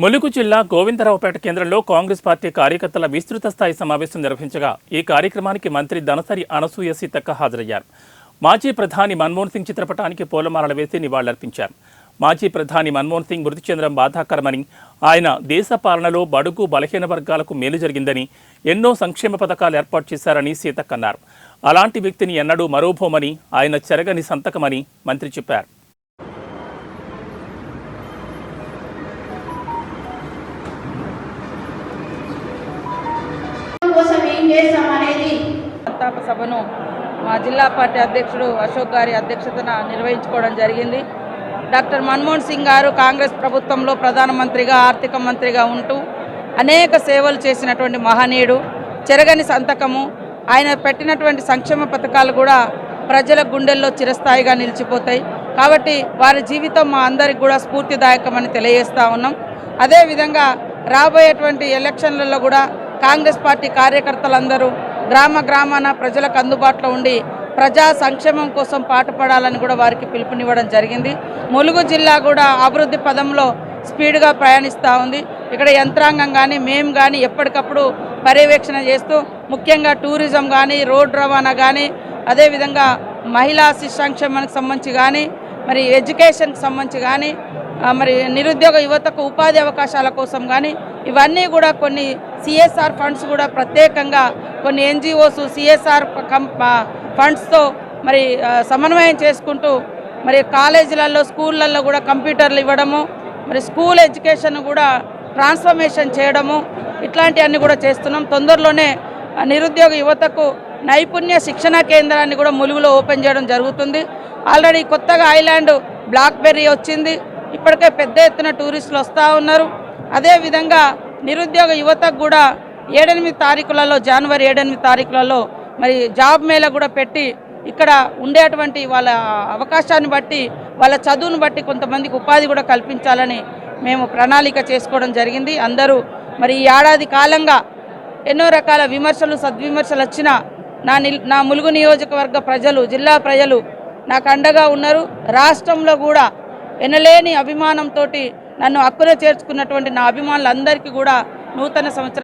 ములుగు జిల్లా గోవిందరావుపేట కేంద్రంలో కాంగ్రెస్ పార్టీ కార్యకర్తల విస్తృత స్థాయి సమావేశం నిర్వహించగా ఈ కార్యక్రమానికి మంత్రి దనసరి అనసూయ సీతక్క హాజరయ్యారు. మాజీ ప్రధాని మన్మోహన్ సింగ్ చిత్రపటానికి పూలమాలలు వేసి నివాళులర్పించారు. మాజీ ప్రధాని మన్మోహన్ సింగ్ మృతి చెందడం బాధాకరమని, ఆయన దేశ పాలనలో బడుగు బలహీన వర్గాలకు మేలు జరిగిందని, ఎన్నో సంక్షేమ పథకాలు ఏర్పాటు చేశారని సీతక్క అన్నారు. అలాంటి వ్యక్తిని ఎన్నడూ మరోభోమని, ఆయన చెరగని సంతకమని మంత్రి చెప్పారు. సంతాప సభను మా జిల్లా పార్టీ అధ్యక్షుడు అశోక్ గారి అధ్యక్షతన నిర్వహించుకోవడం జరిగింది. డాక్టర్ మన్మోహన్ సింగ్ గారు కాంగ్రెస్ ప్రభుత్వంలో ప్రధానమంత్రిగా, ఆర్థిక మంత్రిగా ఉంటూ అనేక సేవలు చేసినటువంటి మహనీయుడు, చెరగని సంతకము. ఆయన పెట్టినటువంటి సంక్షేమ పథకాలు కూడా ప్రజల గుండెల్లో చిరస్థాయిగా నిలిచిపోతాయి. కాబట్టి వారి జీవితం మా అందరికి కూడా స్ఫూర్తిదాయకమని తెలియజేస్తూ ఉన్నాం. అదేవిధంగా రాబోయేటువంటి ఎలక్షన్లలో కూడా కాంగ్రెస్ పార్టీ కార్యకర్తలందరూ గ్రామాన ప్రజలకు అందుబాటులో ఉండి ప్రజా సంక్షేమం కోసం పాటుపడాలని కూడా వారికి పిలుపునివ్వడం జరిగింది. ములుగు జిల్లా కూడా అభివృద్ధి పదంలో స్పీడ్గా ప్రయాణిస్తూ ఉంది. ఇక్కడ యంత్రాంగం కానీ మేము కానీ ఎప్పటికప్పుడు పర్యవేక్షణ చేస్తూ, ముఖ్యంగా టూరిజం కానీ, రోడ్ రవాణా కానీ, అదేవిధంగా మహిళా శిశు సంక్షేమానికి సంబంధించి కానీ, మరి ఎడ్యుకేషన్కి సంబంధించి కానీ, మరి నిరుద్యోగ యువతకు ఉపాధి అవకాశాల కోసం కానీ, ఇవన్నీ కూడా కొన్ని సిఎస్ఆర్ ఫండ్స్ కూడా ప్రత్యేకంగా కొన్ని ఎన్జిఓస్ సిఎస్ఆర్ ఫండ్స్తో మరి సమన్వయం చేసుకుంటూ మరి కాలేజీలలో, స్కూళ్ళల్లో కూడా కంప్యూటర్లు ఇవ్వడము, మరి స్కూల్ ఎడ్యుకేషన్ కూడా ట్రాన్స్ఫర్మేషన్ చేయడము, ఇట్లాంటివన్నీ కూడా చేస్తున్నాం. తొందరలోనే నిరుద్యోగ యువతకు నైపుణ్య శిక్షణ కేంద్రాన్ని కూడా ములుగులో ఓపెన్ చేయడం జరుగుతుంది. ఆల్రెడీ కొత్తగా ఐలాండ్ బ్లాక్బెర్రీ వచ్చింది. ఇప్పటికే పెద్ద ఎత్తున టూరిస్టులు వస్తూ ఉన్నారు. అదేవిధంగా నిరుద్యోగ యువతకు కూడా 7-8 తారీఖులలో, జనవరి 7-8 తారీఖులలో మరి జాబ్ మేళా కూడా పెట్టి ఇక్కడ ఉండేటువంటి వాళ్ళ అవకాశాన్ని బట్టి, వాళ్ళ చదువును బట్టి కొంతమందికి ఉపాధి కూడా కల్పించాలని మేము ప్రణాళిక చేసుకోవడం జరిగింది. అందరూ మరి ఈ ఏడాది కాలంగా ఎన్నో రకాల విమర్శలు, సద్విమర్శలు వచ్చినా నా ములుగు నియోజకవర్గ ప్రజలు, జిల్లా ప్రజలు నాకు అండగా ఉన్నారు. రాష్ట్రంలో కూడా ఎనలేని అభిమానంతో నన్ను హక్కున చేర్చుకున్నటువంటి నా అభిమానులందరికీ కూడా నూతన సంవత్సరం